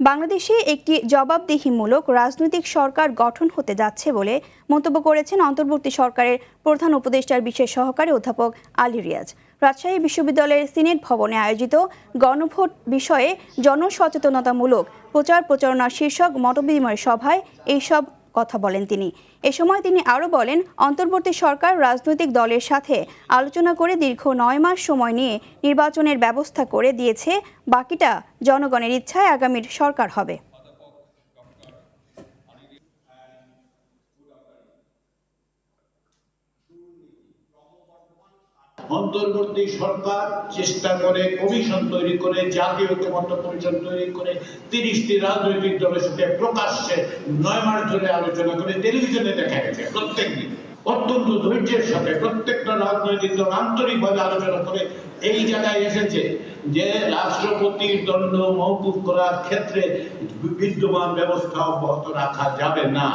বাংলাদেশে একটি জবাবদিহিমূলক রাজনৈতিক সরকার গঠন হতে যাচ্ছে বলে মন্তব্য করেছেন অন্তর্বর্তী সরকারের প্রধান উপদেষ্টার বিশেষ সহকারী অধ্যাপক আলী রিয়াজ। রাজশাহী বিশ্ববিদ্যালয়ের সিনেট ভবনে আয়োজিত গণভোট বিষয়ে জনসচেতনতামূলক প্রচার প্রচারণা শীর্ষক মতবিনিময় সভায় এইসব কথা বলেন তিনি। এ সময় তিনি আরও বলেন, অন্তর্বর্তী সরকার রাজনৈতিক দলের সাথে আলোচনা করে দীর্ঘ 9 মাস সময় নিয়ে নির্বাচনের ব্যবস্থা করে দিয়েছে। বাকিটা জনগণের ইচ্ছায় আগামীর সরকার হবে। অন্তর্বর্তী সরকার চেষ্টা করে কমিশন তৈরি করে, জাতীয় ঐক্যমত্য কমিশন তৈরি করে 30টি রাজনৈতিক দলের সাথে প্রকাশ্যে 9 মাস ধরে আলোচনা করে টেলিভিশনে দেখা গেছে প্রত্যেক দিন অত্যন্ত ধৈর্যের সাথে প্রত্যেকটা রাজনৈতিক দল আন্তরিকভাবে আলোচনা করে এই জায়গায় এসেছে যে রাষ্ট্রপতির দণ্ড মওকুফ করার ক্ষেত্রে বিদ্যমান ব্যবস্থা অব্যাহত রাখা যাবে না।